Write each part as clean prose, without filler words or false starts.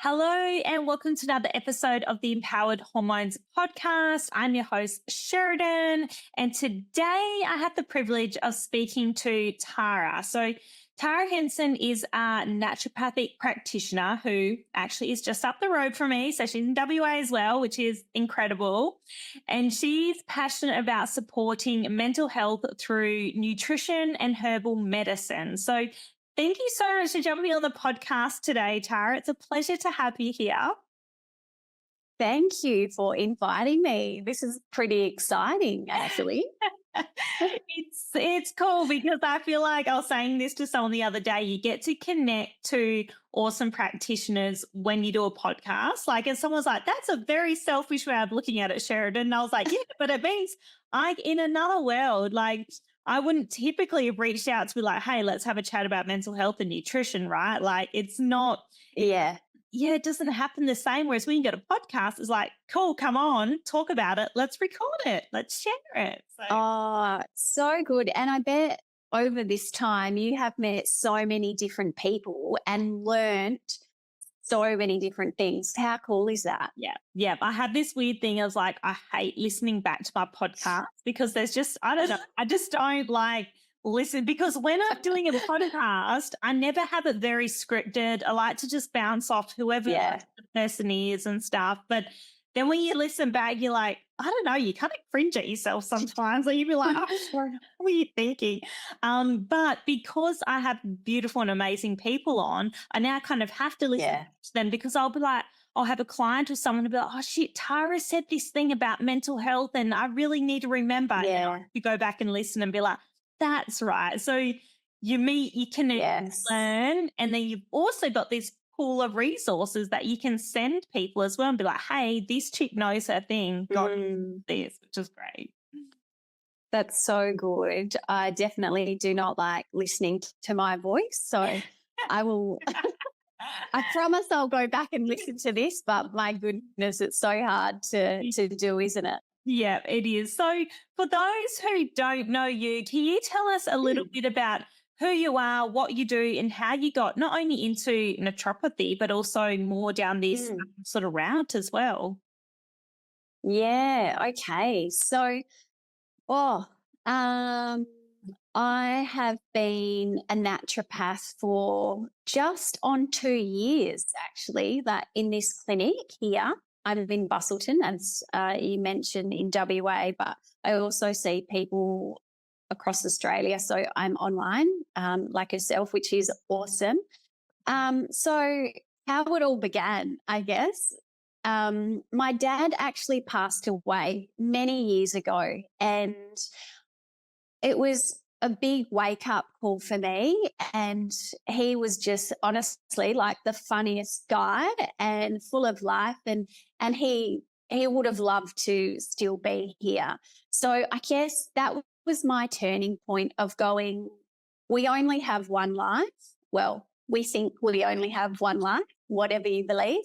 Hello, and welcome to another episode of the Empowered Hormones podcast. I'm your host, Sheridan, and today I have the privilege of speaking to Tara. So, Tara Hansen is a naturopathic practitioner who actually is just up the road from me. So, she's in WA as well, which is incredible. And she's passionate about supporting mental health through nutrition and herbal medicine. So, thank you so much for jumping on the podcast today, Tara. It's a pleasure to have you here. Thank you for inviting me. This is pretty exciting, actually. It's cool because I feel like I was saying this to someone the other day. You get to connect to awesome practitioners when you do a podcast. Like, and someone's like, that's a very selfish way of looking at it, Sheridan. And I was like, yeah, but it means in another world, like, I wouldn't typically have reached out to be like, hey, let's have a chat about mental health and nutrition, right? Like, it's not, Yeah. it doesn't happen the same. Whereas when you get a podcast, it's like, cool, come on, talk about it. Let's record it. Let's share it. So good. And I bet over this time you have met so many different people and learnt so many different things. How cool is that? Yeah. I have this weird thing of like, I hate listening back to my podcast because there's just, I don't know, I just don't like listen because when I'm doing a podcast, I never have it very scripted. I like to just bounce off whoever the person is and stuff. But then when you listen back, you're like, I don't know, you kind of cringe at yourself sometimes. Like you'd be like, oh, what were you thinking? But because I have beautiful and amazing people on, I now kind of have to listen to them because I'll be like, I'll have a client or someone to be like, oh shit, Tara said this thing about mental health and I really need to remember. Yeah. And you go back and listen and be like, that's right. So you meet, you can learn, and then you've also got this pool of resources that you can send people as well and be like, hey, this chick knows her thing, got this, which is great. That's so good. I definitely do not like listening to my voice. So I will, I promise I'll go back and listen to this, but my goodness, it's so hard to do, isn't it? Yeah, it is. So for those who don't know you, can you tell us a little bit about who you are, what you do, and how you got not only into naturopathy, but also more down this sort of route as well? Yeah. Okay. So, I have been a naturopath for just on 2 years, actually, that in this clinic here. I'm in Bustleton, as you mentioned, in WA, but I also see people across Australia. So I'm online, like yourself, which is awesome. So how it all began, I guess. My dad actually passed away many years ago, and it was a big wake-up call for me, and he was just honestly like the funniest guy and full of life, and he would have loved to still be here. So I guess that was my turning point of going, we only have one life. Well, we think we only have one life, whatever you believe.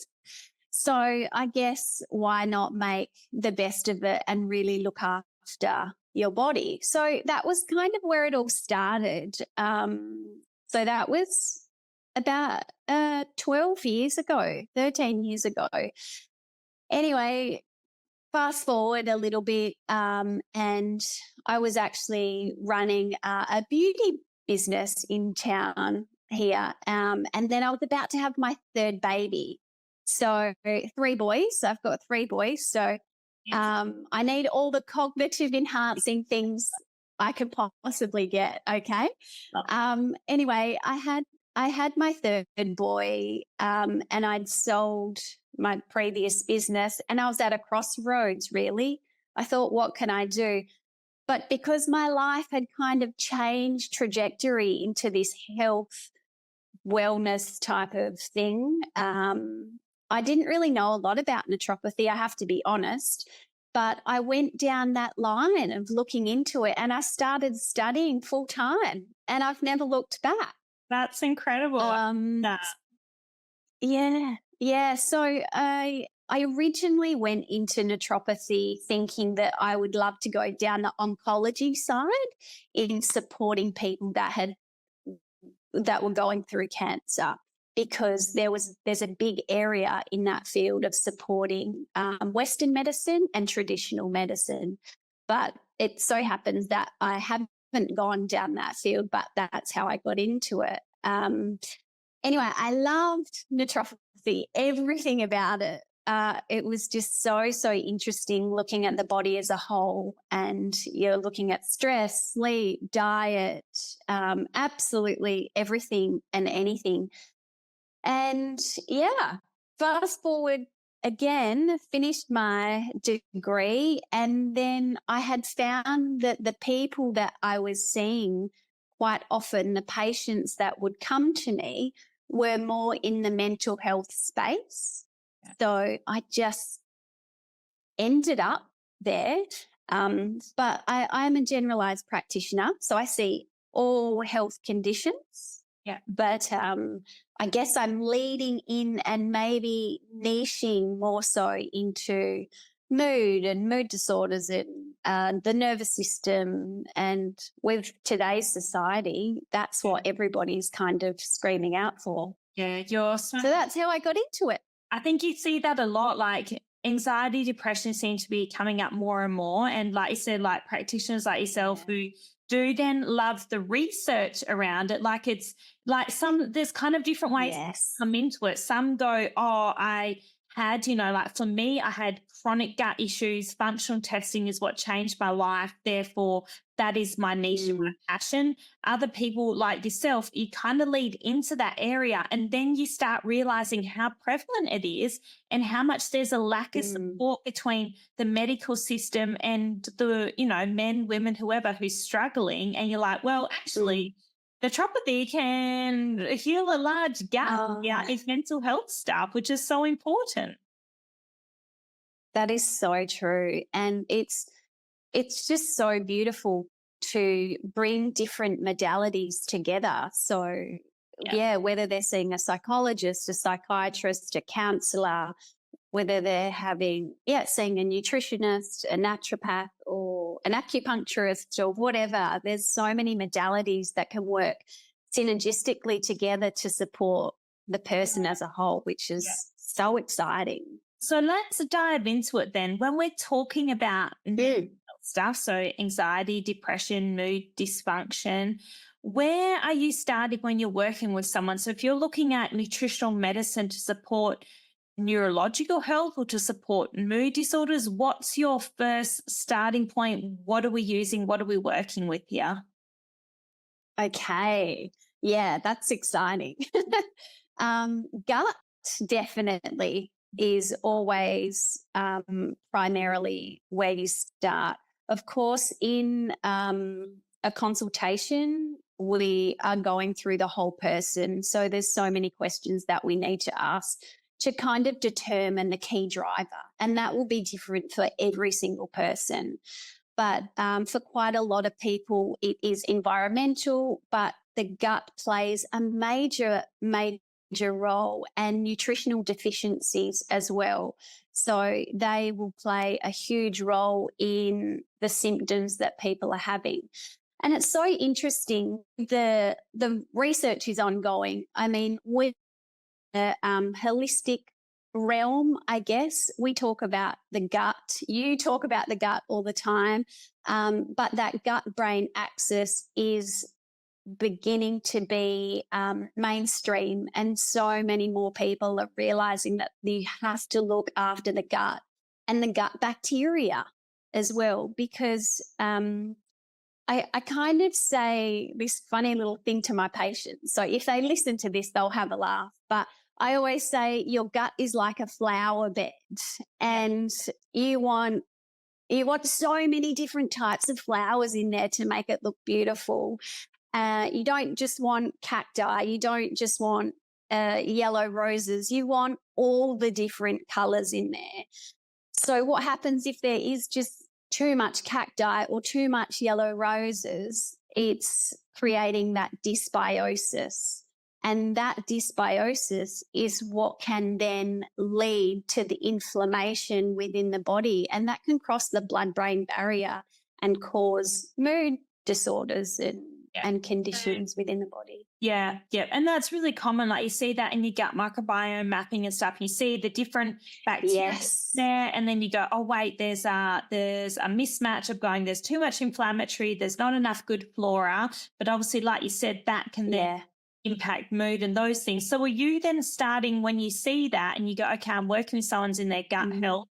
So I guess why not make the best of it and really look after your body? So that was kind of where it all started. So that was about 12 years ago, 13 years ago. Anyway, fast forward a little bit, and I was actually running a beauty business in town here, and then I was about to have my third baby. So 3 boys. I've got 3 boys. So I need all the cognitive enhancing things I could possibly get. Okay. Anyway, I had my third boy, and I'd sold my previous business, and I was at a crossroads, really. I thought, what can I do? But because my life had kind of changed trajectory into this health, wellness type of thing, I didn't really know a lot about naturopathy, I have to be honest. But I went down that line of looking into it, and I started studying full time, and I've never looked back. That's incredible. Yeah. So I originally went into naturopathy thinking that I would love to go down the oncology side in supporting people that were going through cancer. because there's a big area in that field of supporting Western medicine and traditional medicine. But it so happens that I haven't gone down that field, but that's how I got into it. Anyway, I loved naturopathy, everything about it. It was just so interesting looking at the body as a whole, and you're looking at stress, sleep, diet, absolutely everything and anything. And yeah, fast forward again, finished my degree, and then I had found that the people that I was seeing quite often, the patients that would come to me, were more in the mental health space. So I just ended up there. But I'm a generalized practitioner, so I see all health conditions. Yeah. But I guess I'm leading in and maybe niching more so into mood and mood disorders and the nervous system. And with today's society, that's what everybody's kind of screaming out for. Yeah, you're So that's how I got into it. I think you see that a lot, like anxiety, depression seem to be coming up more and more. And like you said, like practitioners like yourself who do then love the research around it. Like it's like there's kind of different ways to come into it. Some go, oh, I had, like for me, I had chronic gut issues. Functional testing is what changed my life. Therefore, that is my niche and my passion. Other people like yourself, you kind of lead into that area, and then you start realizing how prevalent it is and how much there's a lack of support between the medical system and the, men, women, whoever who's struggling. And you're like, well, actually, naturopathy can heal a large gap in mental health stuff, which is so important. That is so true. And it's just so beautiful to bring different modalities together. So whether they're seeing a psychologist, a psychiatrist, a counselor, whether they're seeing a nutritionist, a naturopath, or an acupuncturist, or whatever. There's so many modalities that can work synergistically together to support the person as a whole, which is so exciting. So let's dive into it then. When we're talking about stuff, so anxiety, depression, mood dysfunction, where are you starting when you're working with someone? So if you're looking at nutritional medicine to support neurological health or to support mood disorders, what's your first starting point? What are we using? What are we working with here? Okay. Yeah, that's exciting. Gut definitely is always primarily where you start. Of course, in a consultation, we are going through the whole person. So there's so many questions that we need to ask to kind of determine the key driver. And that will be different for every single person. But for quite a lot of people, it is environmental, but the gut plays a major role, and nutritional deficiencies as well. So they will play a huge role in the symptoms that people are having. And it's so interesting. The research is ongoing. I mean, with the holistic realm, I guess, we talk about the gut. You talk about the gut all the time, but that gut-brain axis is beginning to be mainstream, and so many more people are realizing that you have to look after the gut and the gut bacteria as well, because I kind of say this funny little thing to my patients. So if they listen to this, they'll have a laugh, but I always say your gut is like a flower bed, and you want so many different types of flowers in there to make it look beautiful. You don't just want cacti. You don't just want yellow roses. You want all the different colors in there. So what happens if there is just too much cacti or too much yellow roses? It's creating that dysbiosis. And that dysbiosis is what can then lead to the inflammation within the body. And that can cross the blood-brain barrier and cause mood disorders and conditions within the body. Yeah, yeah. And that's really common. Like you see that in your gut microbiome mapping and stuff. You see the different bacteria Yes. there, and then you go, oh wait, there's a mismatch of going, there's too much inflammatory, there's not enough good flora. But obviously, like you said, that can then Yeah. impact mood and those things. So are you then starting when you see that and you go, okay, I'm working with someone's in their gut Mm. health?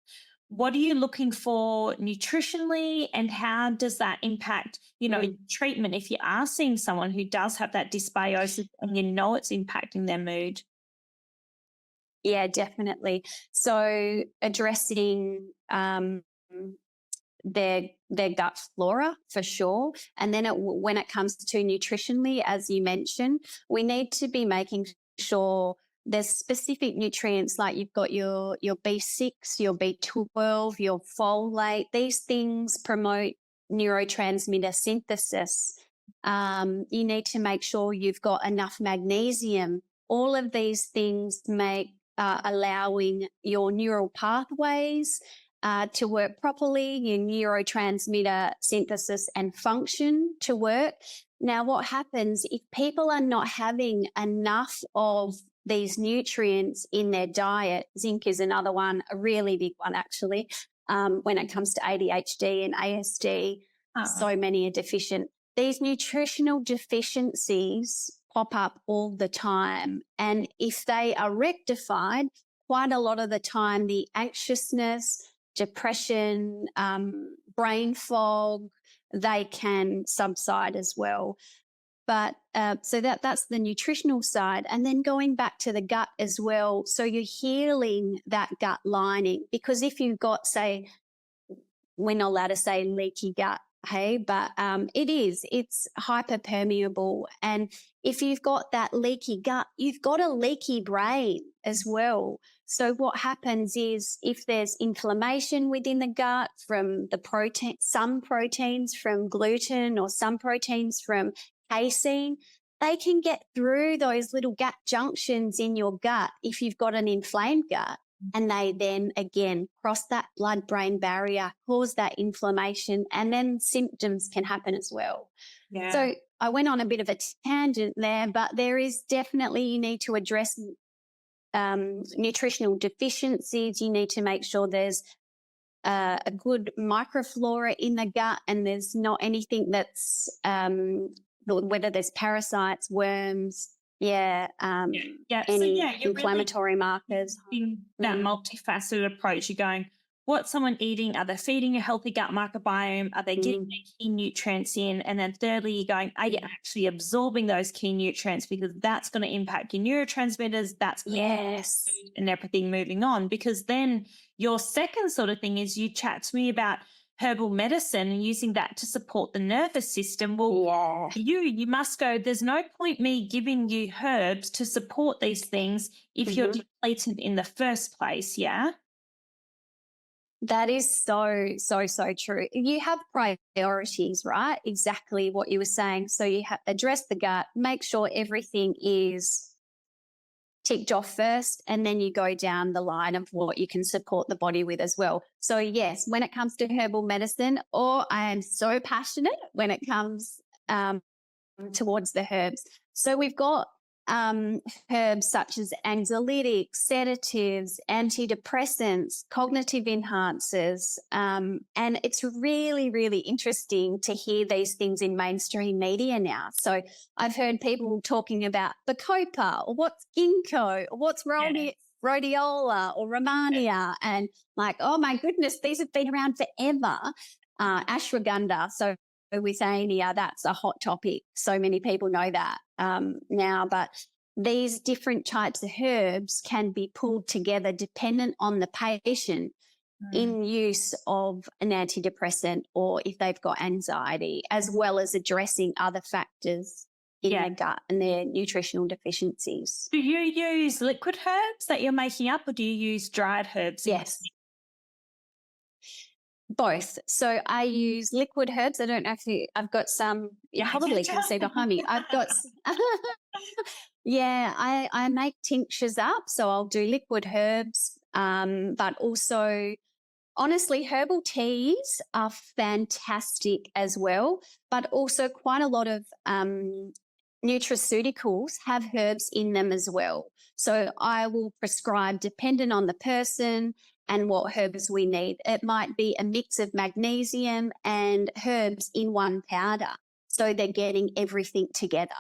What are you looking for nutritionally, and how does that impact, Mm. treatment if you are seeing someone who does have that dysbiosis and you know it's impacting their mood? Yeah, definitely. So addressing their gut flora for sure, and then when it comes to nutritionally, as you mentioned, we need to be making sure there's specific nutrients like you've got your B6, your B12, your folate. These things promote neurotransmitter synthesis. You need to make sure you've got enough magnesium. All of these things make allowing your neural pathways to work properly, your neurotransmitter synthesis and function to work. Now, what happens if people are not having enough of these nutrients in their diet? Zinc is another one, a really big one, actually, when it comes to ADHD and ASD. Uh, So many are deficient. These nutritional deficiencies pop up all the time. And if they are rectified, quite a lot of the time, the anxiousness, depression, brain fog, they can subside as well. But so that's the nutritional side. And then going back to the gut as well. So you're healing that gut lining, because if you've got, say, we're not allowed to say leaky gut, hey, but it's hyperpermeable. And if you've got that leaky gut, you've got a leaky brain as well. So what happens is if there's inflammation within the gut from the protein, some proteins from gluten or some proteins from casein, they can get through those little gut junctions in your gut if you've got an inflamed gut, and they then again cross that blood brain barrier, cause that inflammation, and then symptoms can happen as well. yeah. So I went on a bit of a tangent there, but there is definitely, you need to address nutritional deficiencies. You need to make sure there's a good microflora in the gut, and there's not anything that's whether there's parasites, worms, Yeah. Yeah. So any yeah, you're really inflammatory markers. in that Mm. multifaceted approach. You're going, what's someone eating? Are they feeding a healthy gut microbiome? Are they getting Mm. their key nutrients in? And then thirdly, you're going, are you actually absorbing those key nutrients? Because that's going to impact your neurotransmitters. That's going to Yes. and everything moving on. Because then your second sort of thing is you chat to me about herbal medicine and using that to support the nervous system. Well, Yeah. you must go, there's no point me giving you herbs to support these things if you're Mhm. depleted in the first place. Yeah. That is so true. You have priorities, right? Exactly what you were saying. So you have address the gut, make sure everything is ticked off first, and then you go down the line of what you can support the body with as well. So yes, when it comes to herbal medicine, or I am so passionate when it comes towards the herbs. So we've got herbs such as anxiolytics, sedatives, antidepressants, cognitive enhancers. And it's really, really interesting to hear these things in mainstream media now. So I've heard people talking about Bacopa, or what's ginkgo, or what's rhodiola or romania. And like, oh my goodness, these have been around forever. Ashwagandha. So with Ania, that's a hot topic. So many people know that now. But these different types of herbs can be pulled together dependent on the patient in use of an antidepressant, or if they've got anxiety, as well as addressing other factors in Yeah. their gut and their nutritional deficiencies. Do you use liquid herbs that you're making up, or do you use dried herbs? Yes. Both. So I use liquid herbs. I don't know if I've got some, you Yeah. probably can see behind me. I've got, yeah, I make tinctures up. So I'll do liquid herbs, but also, honestly, herbal teas are fantastic as well, but also quite a lot of nutraceuticals have herbs in them as well. So I will prescribe, depending on the person and what herbs we need. It might be a mix of magnesium and herbs in one powder. So they're getting everything together.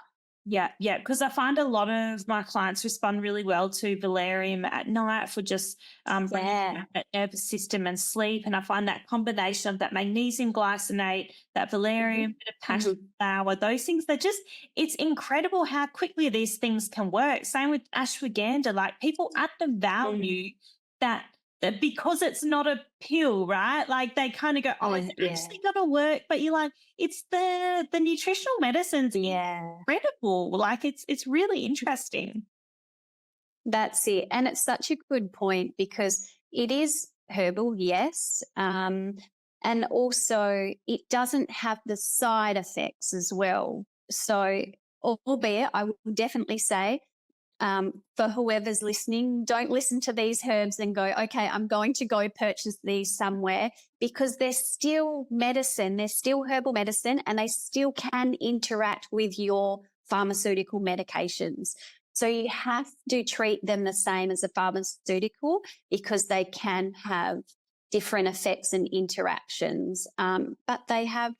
Yeah, yeah, because I find a lot of my clients respond really well to valerian at night for just bringing Yeah. back that nervous system and sleep. And I find that combination of that magnesium glycinate, that Mhm. valerian, bit of passion Mhm. flower, those things, they're just, it's incredible how quickly these things can work. Same with ashwagandha, like people add the Mm. value that because it's not a pill, right? Like they kind of go, oh, Oh, it's yeah. actually going to work. But you're like, it's the nutritional medicines Yeah. incredible. Like it's really interesting. That's it. And it's such a good point because it is herbal, yes. And also, it doesn't have the side effects as well. So, albeit, I will definitely say for whoever's listening, don't listen to these herbs and go, okay, I'm going to go purchase these somewhere because they're still medicine, they're still herbal medicine, and they still can interact with your pharmaceutical medications. So you have to treat them the same as a pharmaceutical because they can have different effects and interactions, but they have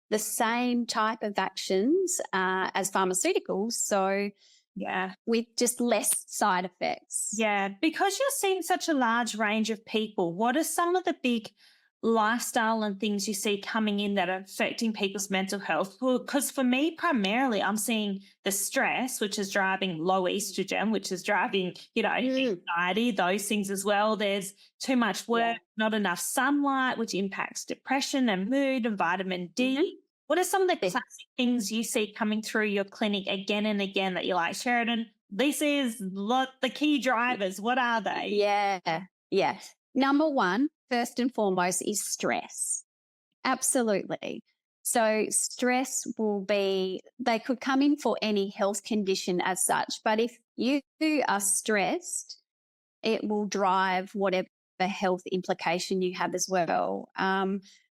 the same type of actions as pharmaceuticals. So Yeah. with just less side effects. Yeah. Because you're seeing such a large range of people, what are some of the big lifestyle and things you see coming in that are affecting people's mental health? Because for me, primarily, I'm seeing the stress, which is driving low estrogen, which is driving, Mm, anxiety, those things as well. There's too much yeah. work, not enough sunlight, which impacts depression and mood and vitamin Mhm. D. What are some of the Be- classic things you see coming through your clinic again and again that you're like, Sheridan, this is the key drivers. What are they? Yeah. Yeah. Number one, first and foremost, is stress. Absolutely. So, stress will be, they could come in for any health condition as such, but if you are stressed, it will drive whatever health implication you have as well.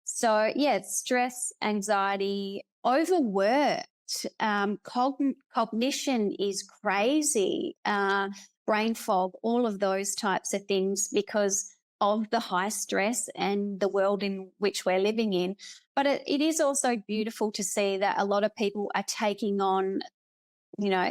So, yeah, stress, anxiety, overworked, cognition is crazy, brain fog, all of those types of things because of the high stress and the world in which we're living in. But it is also beautiful to see that a lot of people are taking on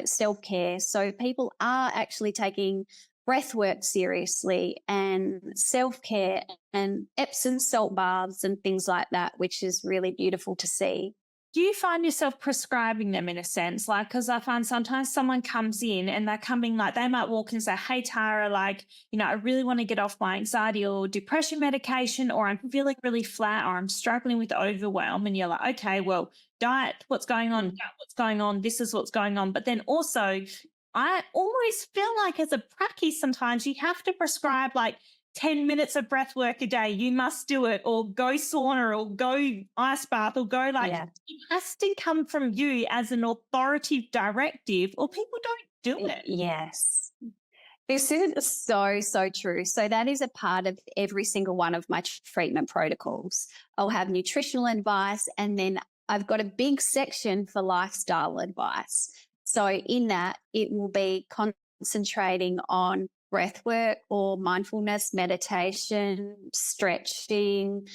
self care. So people are actually taking breath work seriously and self care and Epsom salt baths and things like that, which is really beautiful to see. Do you find yourself prescribing them in a sense? Like, because I find sometimes someone comes in and they're coming, like, they might walk in and say, hey, Tara, like, I really want to get off my anxiety or depression medication, or I'm feeling really flat, or I'm struggling with overwhelm. And you're like, okay, well, diet, what's going on? Mm. Gut, what's going on? This is what's going on. But then also, I always feel like as a pracky, sometimes you have to prescribe like 10 minutes of breath work a day. You must do it, or go sauna, or go ice bath, or go like, Yeah. it has to come from you as an authoritative directive, or people don't do it. Yes. This is so, so true. So, that is a part of every single one of my treatment protocols. I'll have nutritional advice, and then I've got a big section for lifestyle advice. So, in that, it will be concentrating on breath work or mindfulness, meditation, stretching,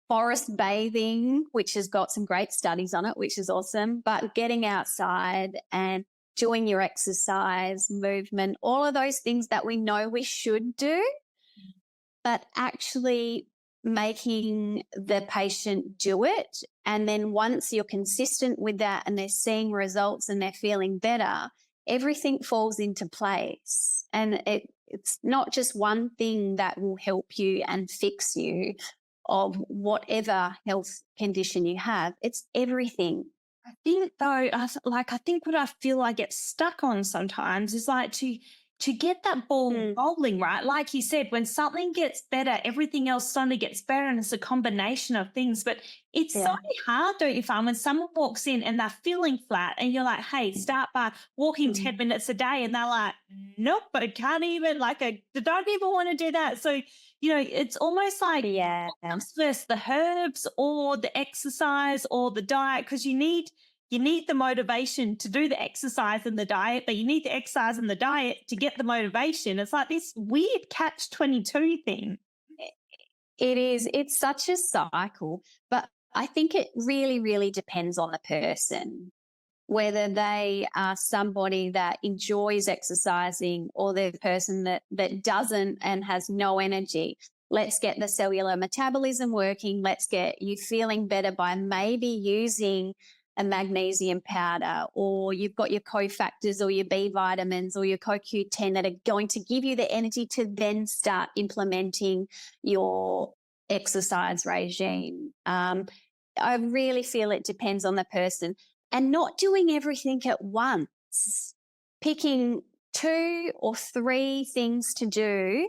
forest bathing, which has got some great studies on it, which is awesome, but getting outside and doing your exercise, movement, all of those things that we know we should do, but actually making the patient do it. And then once you're consistent with that and they're seeing results and they're feeling better, everything falls into place. And it's not just one thing that will help you and fix you of whatever health condition you have. It's everything. I think though, I think what I feel I get stuck on sometimes is like to get that ball Mm, rolling, right? Like you said, when something gets better, everything else suddenly gets better, and it's a combination of things. But it's so yeah. hard, don't you find, when someone walks in and they're feeling flat, and you're like, "Hey, start by walking Mm, 10 minutes a day," and they're like, "Nope, I can't even. Like, I don't even want to do that." So it's almost like yeah. comes first, the herbs or the exercise or the diet, because you need you need the motivation to do the exercise and the diet, but you need the exercise and the diet to get the motivation. It's like this weird catch-22 thing. It is. It's such a cycle, but I think it really, really depends on the person, whether they are somebody that enjoys exercising or the person that doesn't and has no energy. Let's get the cellular metabolism working. Let's get you feeling better by maybe using a magnesium powder, or you've got your cofactors or your B vitamins or your CoQ10 that are going to give you the energy to then start implementing your exercise regime. I really feel it depends on the person, and not doing everything at once, picking 2 or 3 things to do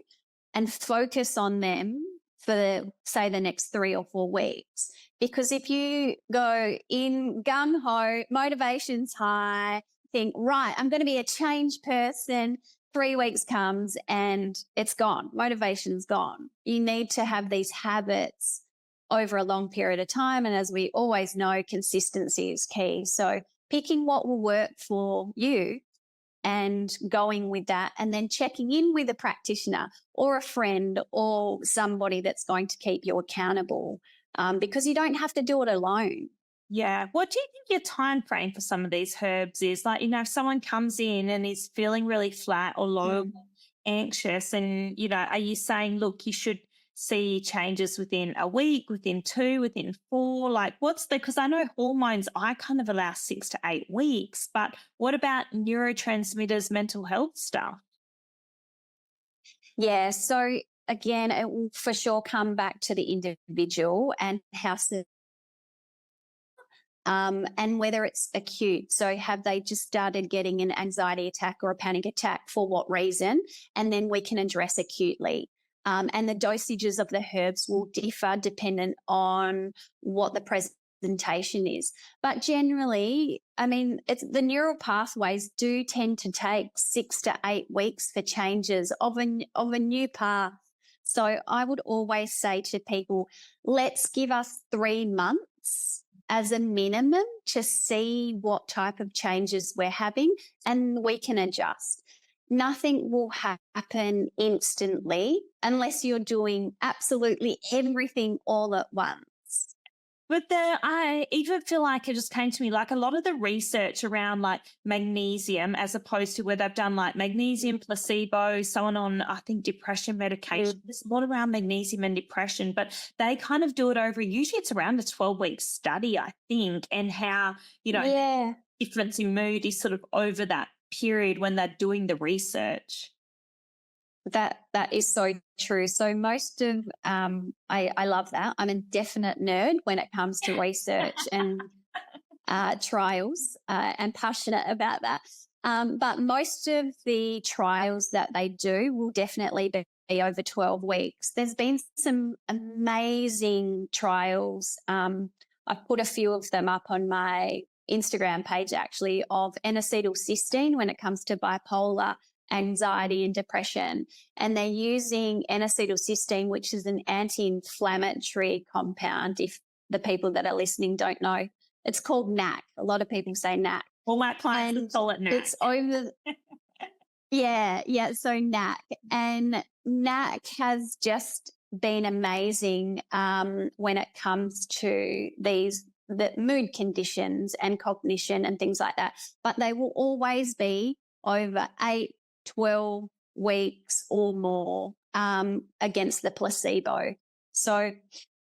and focus on them for, say, the next 3 or 4 weeks. Because if you go in gung ho, motivation's high, think, right, I'm going to be a changed person, 3 weeks comes and it's gone. Motivation's gone. You need to have these habits over a long period of time. And as we always know, consistency is key. So picking what will work for you and going with that, and then checking in with a practitioner or a friend or somebody that's going to keep you accountable, because you don't have to do it alone. Yeah. What do you think your time frame for some of these herbs is? Like, if someone comes in and is feeling really flat or low, anxious, and, are you saying, look, you should see changes within a week, within 2, within 4? Like, because I know hormones, I kind of allow 6 to 8 weeks, but what about neurotransmitters, mental health stuff? Yeah. So again, it will for sure come back to the individual and and whether it's acute. So have they just started getting an anxiety attack or a panic attack, for what reason? And then we can address acutely. And the dosages of the herbs will differ dependent on what the presentation is. But generally, I mean, the neural pathways do tend to take 6 to 8 weeks for changes of a new path. So I would always say to people, let's give us 3 months as a minimum to see what type of changes we're having, and we can adjust. Nothing will happen instantly unless you're doing absolutely everything all at once. But I even feel like it just came to me, like, a lot of the research around like magnesium, as opposed to where they've done like magnesium placebo, someone on, I think, depression medication. There's a lot around magnesium and depression, but they kind of do it over, usually it's around a 12-week study, I think, and how, Yeah. difference in mood is sort of over that period when they're doing the research. That is so true. So most of I love that. I'm a definite nerd when it comes to research and trials, and passionate about that. But most of the trials that they do will definitely be over 12 weeks. There's been some amazing trials. I've put a few of them up on my Instagram page, actually, of N-acetylcysteine when it comes to bipolar, anxiety and depression. And they're using N-acetylcysteine, which is an anti-inflammatory compound. If the people that are listening don't know, it's called NAC. A lot of people say NAC. Well, my clients call it NAC. It's over. Yeah. So NAC. And NAC has just been amazing when it comes to the mood conditions and cognition and things like that. But they will always be over 8, 12 weeks or more against the placebo. So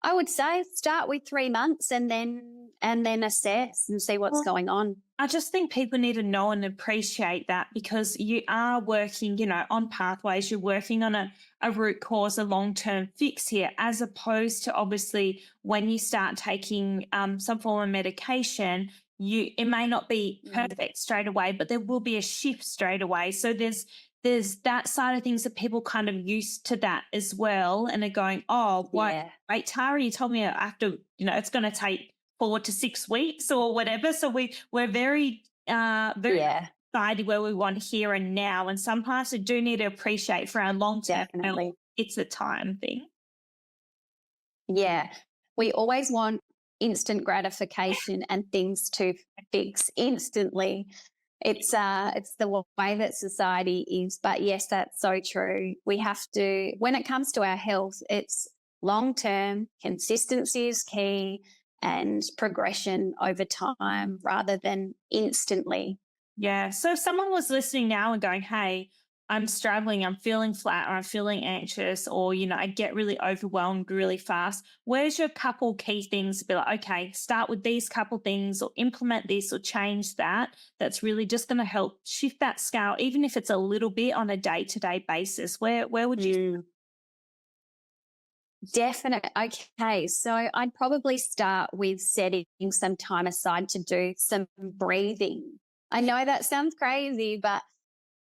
I would say start with 3 months and then assess and see what's going on. I just think people need to know and appreciate that, because you are working, on pathways, you're working on a root cause, a long-term fix here, as opposed to, obviously, when you start taking some form of medication, it may not be perfect straight away, but there will be a shift straight away. So there's that side of things that people kind of used to that as well, and are going, oh, what? Yeah. Wait, Tara, you told me I have to, it's going to take 4 to 6 weeks or whatever. So we're very excited where we want here and now. And sometimes we do need to appreciate for our long term. Definitely. It's a time thing. Yeah. We always want instant gratification and things to fix instantly. It's the way that society is. But yes, that's so true. We have to, when it comes to our health, it's long term, consistency is key, and progression over time rather than instantly. Yeah. So if someone was listening now and going, hey, I'm struggling, I'm feeling flat, or I'm feeling anxious, or, I get really overwhelmed really fast, where's your couple key things to be like, okay, start with these couple things or implement this or change that? That's really just going to help shift that scale, even if it's a little bit on a day to day basis. Where would you? Definite. Okay. So I'd probably start with setting some time aside to do some breathing. I know that sounds crazy, but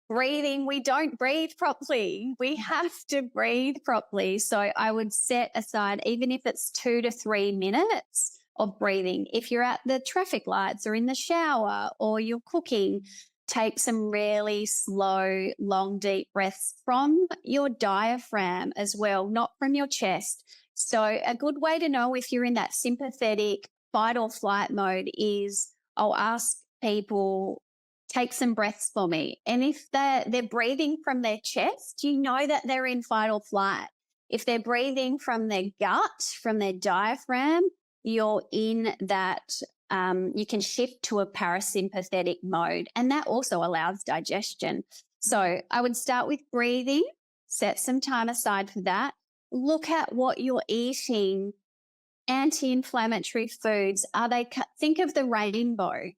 breathing, we don't breathe properly. We have to breathe properly. So I would set aside, even if it's 2 to 3 minutes of breathing. If you're at the traffic lights or in the shower or you're cooking, take some really slow, long, deep breaths from your diaphragm as well, not from your chest. So a good way to know if you're in that sympathetic fight or flight mode is I'll ask people, take some breaths for me. And if they're breathing from their chest, you know that they're in fight or flight. If they're breathing from their gut, from their diaphragm, you're in that, you can shift to a parasympathetic mode. And that also allows digestion. So I would start with breathing, set some time aside for that. Look at what you're eating. Anti-inflammatory foods, think of the rainbow.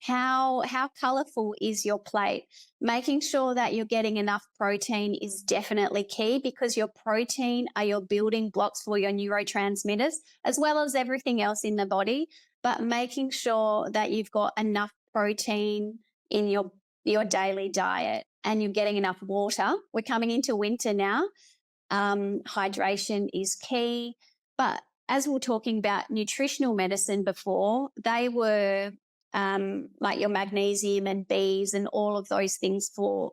How colorful is your plate? Making sure that you're getting enough protein is definitely key, because your protein are your building blocks for your neurotransmitters as well as everything else in the body. But making sure that you've got enough protein in your daily diet and you're getting enough water. We're coming into winter now. Hydration is key. But as we were talking about nutritional medicine before, they were like your magnesium and Bs and all of those things for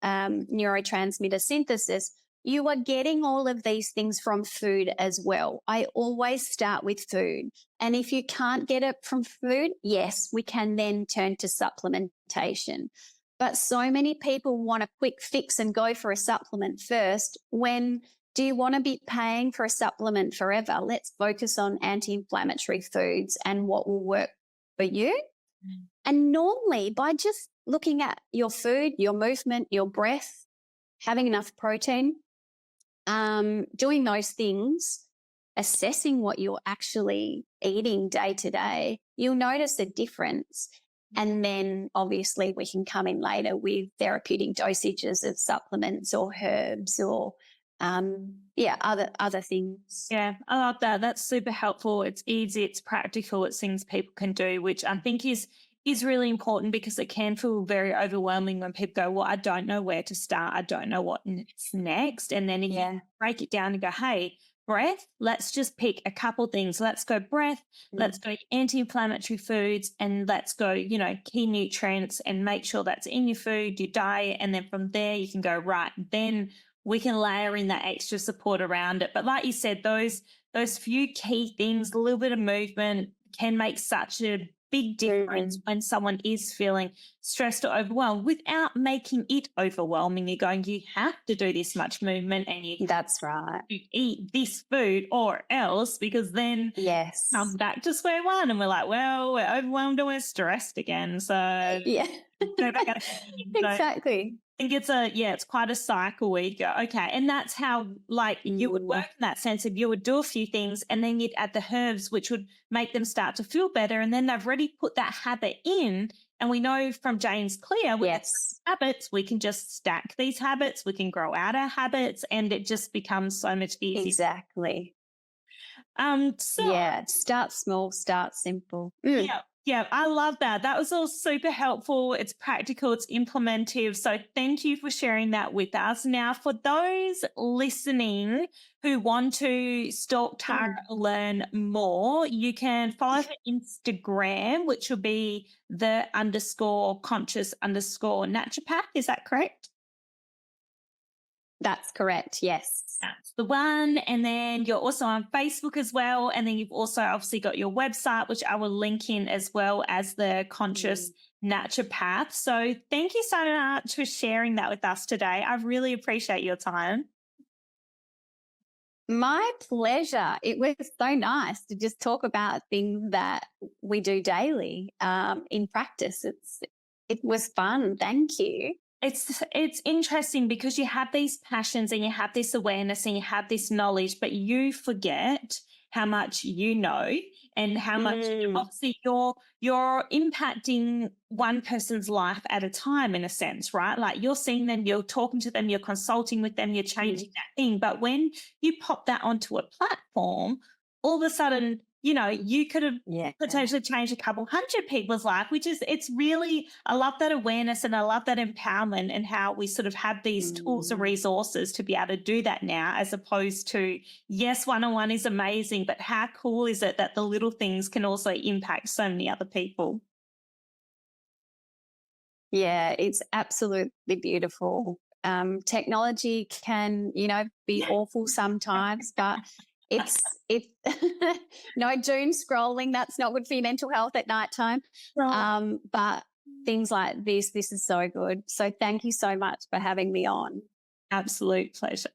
neurotransmitter synthesis. You are getting all of these things from food as well. I always start with food. And if you can't get it from food, yes, we can then turn to supplementation. But so many people want a quick fix and go for a supplement first. When do you want to be paying for a supplement forever? Let's focus on anti-inflammatory foods and what will work for you. And normally, by just looking at your food, your movement, your breath, having enough protein, doing those things, assessing what you're actually eating day to day, you'll notice a difference. And then obviously we can come in later with therapeutic dosages of supplements or herbs or other things. Yeah, I like that. That's super helpful. It's easy, it's practical, it's things people can do, which I think is really important, because it can feel very overwhelming when people go, well, I don't know where to start. I don't know what's next. And then if you break it down and go, hey, breath, let's just pick a couple things. Let's go breath, let's go anti-inflammatory foods, and let's go, key nutrients, and make sure that's in your food, your diet. And then from there you can go, right, then we can layer in that extra support around it. But like you said, those few key things, a little bit of movement can make such a big difference when someone is feeling stressed or overwhelmed, without making it overwhelming. You're going, you have to do this much movement, and you That's right. eat this food or else, because then come back to square one and we're like, well, we're overwhelmed or we're stressed again. So go back out. Exactly. I think it's quite a cycle where you go, okay. And that's how, like, you would work in that sense of, you would do a few things and then you'd add the herbs, which would make them start to feel better. And then they've already put that habit in. And we know from James Clear, with habits, we can just stack these habits, we can grow out our habits, and it just becomes so much easier. Exactly. Start small, start simple. Yeah, I love that. That was all super helpful. It's practical, it's implementive. So thank you for sharing that with us. Now, for those listening who want to stalk Tara or learn more, you can follow her Instagram, which will be the_conscious_naturopath. Is that correct? That's correct. Yes. That's the one. And then you're also on Facebook as well. And then you've also obviously got your website, which I will link in, as well as the Conscious Naturopath. So thank you so much for sharing that with us today. I really appreciate your time. My pleasure. It was so nice to just talk about things that we do daily in practice. It was fun. Thank you. It's interesting because you have these passions and you have this awareness and you have this knowledge, but you forget how much you know and how much obviously you're impacting one person's life at a time, in a sense, right? Like you're seeing them, you're talking to them, you're consulting with them, you're changing that thing. But when you pop that onto a platform, all of a sudden, you could have potentially changed a couple hundred people's life, which is, it's really, I love that awareness and I love that empowerment and how we sort of have these tools and resources to be able to do that now, as opposed to, yes, one-on-one is amazing, but how cool is it that the little things can also impact so many other people? Yeah, it's absolutely beautiful. Technology can, be awful sometimes, but it's no doom scrolling. That's not good for your mental health at nighttime. Right. But things like this is so good. So thank you so much for having me on. Absolute pleasure.